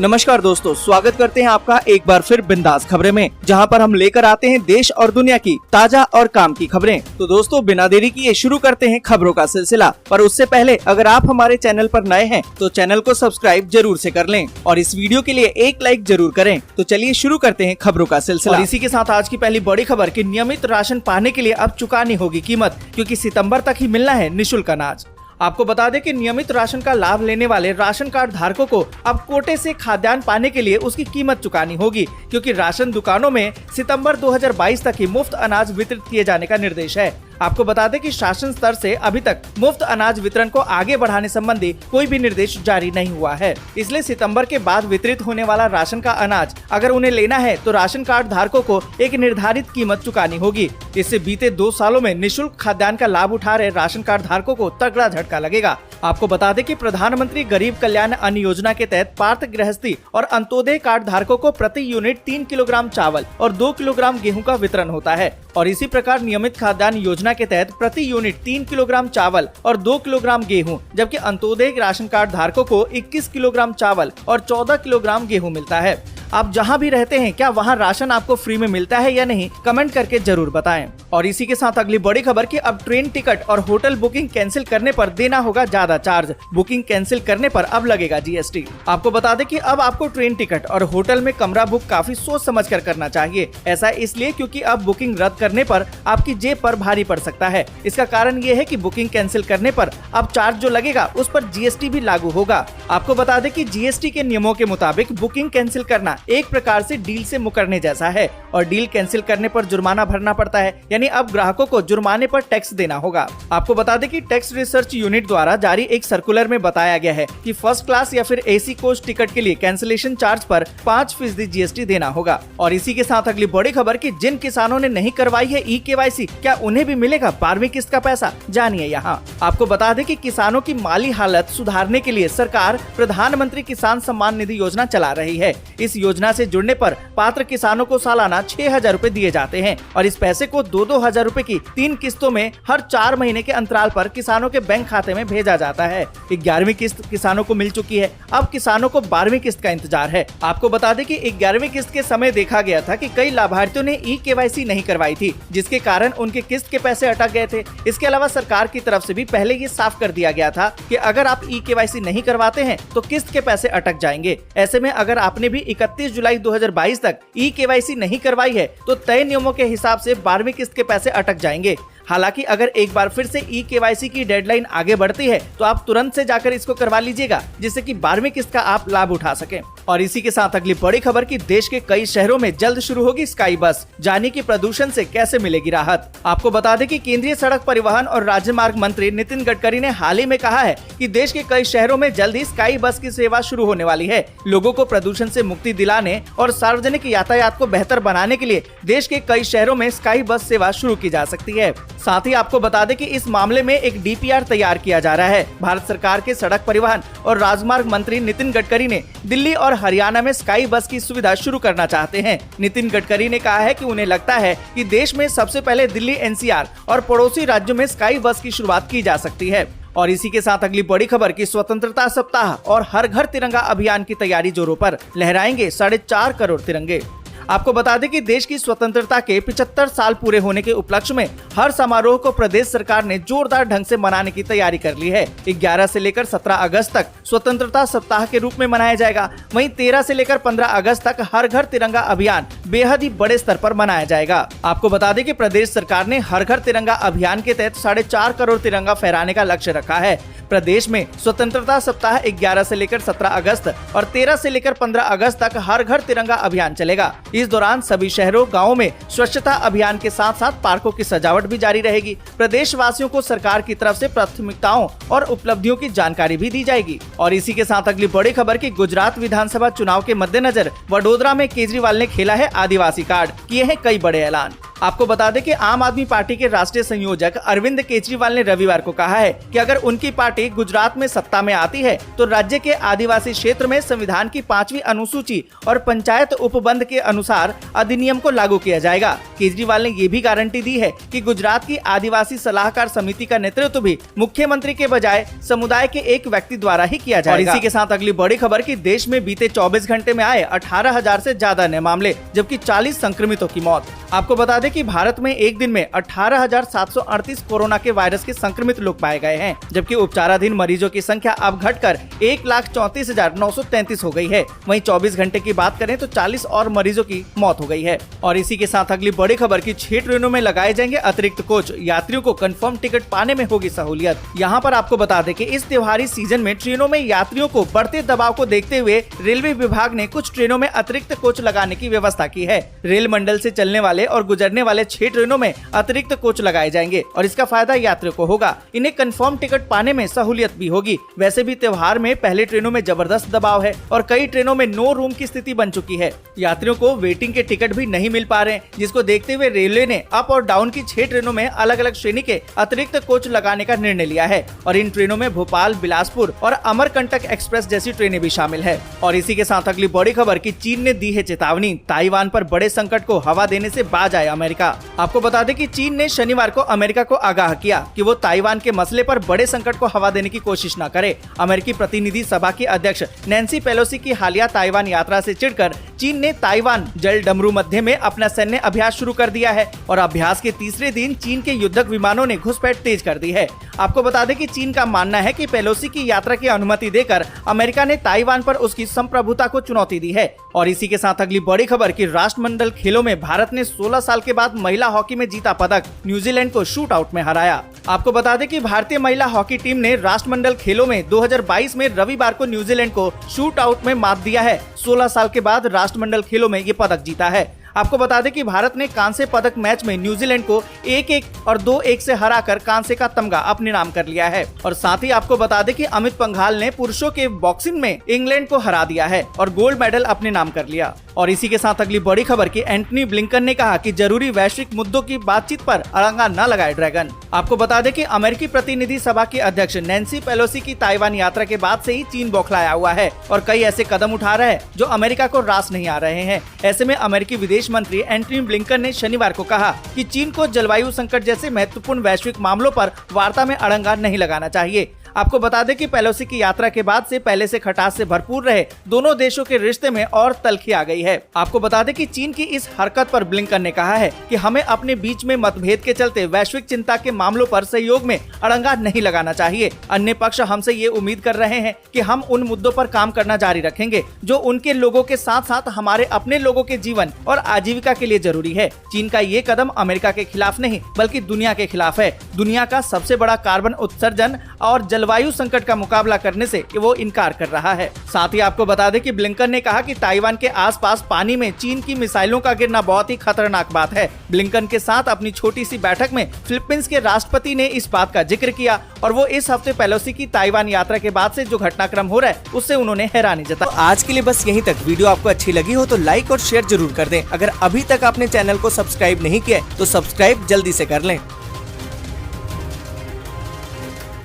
नमस्कार दोस्तों, स्वागत करते हैं आपका एक बार फिर बिंदास खबरें में, जहां पर हम लेकर आते हैं देश और दुनिया की ताजा और काम की खबरें। तो दोस्तों, बिना देरी किए शुरू करते हैं खबरों का सिलसिला। पर उससे पहले अगर आप हमारे चैनल पर नए हैं तो चैनल को सब्सक्राइब जरूर से कर लें और इस वीडियो के लिए एक लाइक जरूर करें। तो चलिए शुरू करते हैं खबरों का सिलसिला। और इसी के साथ आज की पहली बड़ी खबर कि नियमित राशन पाने के लिए अब चुकानी होगी कीमत, क्योंकि सितम्बर तक ही मिलना है निःशुल्क अनाज। आपको बता दें कि नियमित राशन का लाभ लेने वाले राशन कार्ड धारकों को अब कोटे से खाद्यान्न पाने के लिए उसकी कीमत चुकानी होगी, क्योंकि राशन दुकानों में सितंबर 2022 तक ही मुफ्त अनाज वितरित किए जाने का निर्देश है। आपको बता दें कि शासन स्तर से अभी तक मुफ्त अनाज वितरण को आगे बढ़ाने संबंधी कोई भी निर्देश जारी नहीं हुआ है। इसलिए सितंबर के बाद वितरित होने वाला राशन का अनाज अगर उन्हें लेना है तो राशन कार्ड धारकों को एक निर्धारित कीमत चुकानी होगी। इससे बीते 2 सालों में निःशुल्क खाद्यान्न का लाभ उठा रहे राशन कार्ड धारकों को तगड़ा झटका लगेगा। आपको बता दें कि प्रधानमंत्री गरीब कल्याण अन्न योजना के तहत पात्र गृहस्थी और अंत्योदय कार्ड धारकों को प्रति यूनिट 3 किलोग्राम चावल और 2 किलोग्राम गेहूं का वितरण होता है। और इसी प्रकार नियमित खाद्यान्न योजना के तहत प्रति यूनिट 3 किलोग्राम चावल और 2 किलोग्राम गेहूं, जबकि अंत्योदय राशन कार्ड धारकों को 21 किलोग्राम चावल और 14 किलोग्राम गेहूं मिलता है। आप जहां भी रहते हैं, क्या वहां राशन आपको फ्री में मिलता है या नहीं, कमेंट करके जरूर बताएं। और इसी के साथ अगली बड़ी खबर कि अब ट्रेन टिकट और होटल बुकिंग कैंसिल करने पर देना होगा ज्यादा चार्ज। बुकिंग कैंसिल करने पर अब लगेगा जीएसटी। आपको बता दें कि अब आपको ट्रेन टिकट और होटल में कमरा बुक काफी सोच समझ कर करना चाहिए। ऐसा इसलिए क्योंकि अब बुकिंग रद्द करने पर आपकी जेब पर भारी पड़ सकता है। इसका कारण ये है कि बुकिंग कैंसिल करने पर अब चार्ज जो लगेगा उस पर जीएसटी भी लागू होगा। आपको बता दें कि जीएसटी के नियमों के मुताबिक बुकिंग कैंसिल करना एक प्रकार से डील से मुकरने जैसा है और डील कैंसिल करने पर जुर्माना भरना पड़ता है, यानी अब ग्राहकों को जुर्माने पर टैक्स देना होगा। आपको बता दें कि टैक्स रिसर्च यूनिट द्वारा जारी एक सर्कुलर में बताया गया है कि फर्स्ट क्लास या फिर एसी कोच टिकट के लिए कैंसिलेशन चार्ज पर 5% जीएसटी देना होगा। और इसी के साथ अगली बड़ी खबर कि जिन किसानों ने नहीं करवाई है ई-केवाईसी, क्या उन्हें भी मिलेगा 12वीं किस्त का पैसा, जानिए यहाँ। आपको बता दें कि किसानों की माली हालत सुधारने के लिए सरकार प्रधानमंत्री किसान सम्मान निधि योजना चला रही है। इस योजना से जुड़ने पर पात्र किसानों को सालाना 6,000 रूपए दिए जाते हैं और इस पैसे को 2-2 हजार रूपए की 3 किस्तों में हर 4 महीने के अंतराल पर किसानों के बैंक खाते में भेजा जाता है। 11वीं किस्त किसानों को मिल चुकी है, अब किसानों को 12वीं किस्त का इंतजार है। आपको बता दें कि 11वीं किस्त के समय देखा गया था कि कई लाभार्थियों ने ई-केवाईसी नहीं करवाई थी, जिसके कारण उनके किस्त के पैसे अटक गए थे। इसके अलावा सरकार की तरफ से भी पहले ये साफ कर दिया गया था कि अगर आप ई-केवाईसी नहीं करवाते हैं तो किस्त के पैसे अटक जाएंगे। ऐसे में अगर आपने भी 31 जुलाई 2022 तक ई-केवाईसी नहीं करवाई है तो तय नियमों के हिसाब से 12वीं किस्त के पैसे अटक जाएंगे। हालांकि अगर एक बार फिर से ई-केवाईसी की डेडलाइन आगे बढ़ती है तो आप तुरंत से जाकर इसको करवा लीजिएगा, जिससे कि 12वीं किस्त का आप लाभ उठा सकें। और इसी के साथ अगली बड़ी खबर कि देश के कई शहरों में जल्द शुरू होगी स्काई बस, जानिए कि प्रदूषण से कैसे मिलेगी राहत। आपको बता दें कि केंद्रीय सड़क परिवहन और राजमार्ग मंत्री नितिन गडकरी ने हाल ही में कहा है कि देश के कई शहरों में जल्द ही स्काई बस की सेवा शुरू होने वाली है। लोगों को प्रदूषण से मुक्ति दिलाने और सार्वजनिक यातायात को बेहतर बनाने के लिए देश के कई शहरों में स्काई बस सेवा शुरू की जा सकती है। साथ ही आपको बता दें कि इस मामले में एक डीपीआर तैयार किया जा रहा है। भारत सरकार के सड़क परिवहन और राजमार्ग मंत्री नितिन गडकरी ने दिल्ली और हरियाणा में स्काई बस की सुविधा शुरू करना चाहते हैं। नितिन गडकरी ने कहा है कि उन्हें लगता है कि देश में सबसे पहले दिल्ली एनसीआर और पड़ोसी राज्यों में स्काई बस की शुरुआत की जा सकती है। और इसी के साथ अगली बड़ी खबर की स्वतंत्रता सप्ताह और हर घर तिरंगा अभियान की तैयारी जोरों पर, लहराएंगे 4.5 करोड़ तिरंगे। आपको बता दें कि देश की स्वतंत्रता के 75 साल पूरे होने के उपलक्ष्य में हर समारोह को प्रदेश सरकार ने जोरदार ढंग से मनाने की तैयारी कर ली है। 11 से लेकर 17 अगस्त तक स्वतंत्रता सप्ताह के रूप में मनाया जाएगा। वहीं 13 से लेकर 15 अगस्त तक हर घर तिरंगा अभियान बेहद ही बड़े स्तर पर मनाया जाएगा। आपको बता दें कि प्रदेश सरकार ने हर घर तिरंगा अभियान के तहत 4.5 करोड़ तिरंगा फहराने का लक्ष्य रखा है। प्रदेश में स्वतंत्रता सप्ताह 11 से लेकर 17 अगस्त और 13 से लेकर 15 अगस्त तक हर घर तिरंगा अभियान चलेगा। इस दौरान सभी शहरों गांवों में स्वच्छता अभियान के साथ साथ पार्कों की सजावट भी जारी रहेगी। प्रदेश वासियों को सरकार की तरफ से प्राथमिकताओं और उपलब्धियों की जानकारी भी दी जाएगी। और इसी के साथ अगली बड़ी खबर की गुजरात विधानसभा चुनाव के मद्देनजर वडोदरा में केजरीवाल ने खेला है आदिवासी कार्ड, किए हैं कई बड़े ऐलान। आपको बता दें कि आम आदमी पार्टी के राष्ट्रीय संयोजक अरविंद केजरीवाल ने रविवार को कहा है कि अगर उनकी पार्टी गुजरात में सत्ता में आती है तो राज्य के आदिवासी क्षेत्र में संविधान की 5वीं अनुसूची और पंचायत उपबंध के अनुसार अधिनियम को लागू किया जाएगा। केजरीवाल ने ये भी गारंटी दी है कि गुजरात की आदिवासी सलाहकार समिति का नेतृत्व भी मुख्यमंत्री के बजाय समुदाय के एक व्यक्ति द्वारा ही किया जाएगा। और इसी के साथ अगली बड़ी खबर कि देश में बीते 24 घंटे में आए 18,000 से ज्यादा नए मामले, जबकि 40 संक्रमितों की मौत। आपको बता दें कि भारत में एक दिन में 18,738 कोरोना के वायरस के संक्रमित लोग पाए गए हैं, जबकि उपचाराधीन मरीजों की संख्या अब घटकर 1,34,933 हो गई है। वहीं 24 घंटे की बात करें तो 40 और मरीजों की मौत हो गई है। और इसी के साथ अगली बड़ी खबर की 6 ट्रेनों में लगाए जाएंगे अतिरिक्त कोच, यात्रियों को कंफर्म टिकट पाने में होगी सहूलियत। यहाँ पर आपको बता दें कि इस त्योहारी सीजन में ट्रेनों में यात्रियों को बढ़ते दबाव को देखते हुए रेलवे विभाग ने कुछ ट्रेनों में अतिरिक्त कोच लगाने की व्यवस्था की है। रेल मंडल से चलने वाले और गुजरने वाले 6 ट्रेनों में अतिरिक्त कोच लगाए जाएंगे और इसका फायदा यात्रियों को होगा। इन्हें कंफर्म टिकट पाने में सहूलियत भी होगी। वैसे भी त्योहार में पहले ट्रेनों में जबरदस्त दबाव है और कई ट्रेनों में नो रूम की स्थिति बन चुकी है। यात्रियों को वेटिंग के टिकट भी नहीं मिल पा रहे, जिसको देखते हुए रेलवे ने अप और डाउन की 6 ट्रेनों में अलग अलग श्रेणी के अतिरिक्त कोच लगाने का निर्णय लिया है। और इन ट्रेनों में भोपाल, बिलासपुर और अमरकंटक एक्सप्रेस जैसी ट्रेनें भी शामिल है। और इसी के साथ अगली बड़ी खबर कि चीन ने दी है चेतावनी, ताइवान पर बड़े संकट को हवा देने से बाज आए अमेरिका। आपको बता दें कि चीन ने शनिवार को अमेरिका को आगाह किया कि वो ताइवान के मसले पर बड़े संकट को हवा देने की कोशिश न करे। अमेरिकी प्रतिनिधि सभा की अध्यक्ष नैन्सी पेलोसी की हालिया ताइवान यात्रा से चिढ़कर चीन ने ताइवान जल डमरू मध्य में अपना सैन्य अभ्यास शुरू कर दिया है और अभ्यास के तीसरे दिन चीन के युद्धक विमानों ने घुसपैठ तेज कर दी है। आपको बता दें कि चीन का मानना है कि पेलोसी की यात्रा की अनुमति देकर अमेरिका ने ताइवान पर उसकी संप्रभुता को चुनौती दी है। और इसी के साथ अगली बड़ी खबर कि राष्ट्रमंडल खेलों में भारत ने 16 साल के बाद महिला हॉकी में जीता पदक, न्यूजीलैंड को शूट आउट में हराया। आपको बता दें कि भारतीय महिला हॉकी टीम ने राष्ट्रमंडल खेलों में 2022 में रविवार को न्यूजीलैंड को शूट आउट में मात दिया है। 16 साल के बाद राष्ट्रमंडल खेलों में ये पदक जीता है। आपको बता दें कि भारत ने कांस्य पदक मैच में न्यूजीलैंड को 1-1 और 2-1 से हराकर कांस्य का तमगा अपने नाम कर लिया है। और साथ ही आपको बता दें कि अमित पंघाल ने पुरुषों के बॉक्सिंग में इंग्लैंड को हरा दिया है और गोल्ड मेडल अपने नाम कर लिया। और इसी के साथ अगली बड़ी खबर कि एंटनी ब्लिंकन ने कहा कि जरूरी वैश्विक मुद्दों की बातचीत पर अड़ंगा न लगाए ड्रैगन। आपको बता दें कि अमेरिकी प्रतिनिधि सभा की अध्यक्ष नैन्सी पेलोसी की ताइवान यात्रा के बाद से ही चीन बौखलाया हुआ है और कई ऐसे कदम उठा रहा है जो अमेरिका को रास नहीं आ रहे हैं। ऐसे में अमेरिकी विदेश मंत्री एंटनी ब्लिंकन ने शनिवार को कहा कि चीन को जलवायु संकट जैसे महत्वपूर्ण वैश्विक मामलों पर वार्ता में अड़ंगा नहीं लगाना चाहिए। आपको बता दें कि पेलोसी की यात्रा के बाद से पहले से खटास से भरपूर रहे दोनों देशों के रिश्ते में और तलखी आ गई है। आपको बता दें कि चीन की इस हरकत पर ब्लिंकन ने कहा है कि हमें अपने बीच में मतभेद के चलते वैश्विक चिंता के मामलों पर सहयोग में अड़ंगा नहीं लगाना चाहिए। अन्य पक्ष हमसे ये उम्मीद कर रहे हैं कि हम उन मुद्दों पर काम करना जारी रखेंगे जो उनके लोगों के साथ साथ हमारे अपने लोगों के जीवन और आजीविका के लिए जरूरी है। चीन का ये कदम अमेरिका के खिलाफ नहीं बल्कि दुनिया के खिलाफ है। दुनिया का सबसे बड़ा कार्बन उत्सर्जन और जलवायु संकट का मुकाबला करने से वो इनकार कर रहा है। साथ ही आपको बता दें कि ब्लिंकन ने कहा कि ताइवान के आसपास पानी में चीन की मिसाइलों का गिरना बहुत ही खतरनाक बात है। ब्लिंकन के साथ अपनी छोटी सी बैठक में फिलीपींस के राष्ट्रपति ने इस बात का जिक्र किया और वो इस हफ्ते पेलोसी की ताइवान यात्रा के बाद से जो घटनाक्रम हो रहा है उससे उन्होंने हैरानी जताई। तो आज के लिए बस यहीं तक। वीडियो आपको अच्छी लगी हो तो लाइक और शेयर जरूर कर दें। अगर अभी तक आपने चैनल को सब्सक्राइब नहीं किया तो सब्सक्राइब जल्दी से कर लें।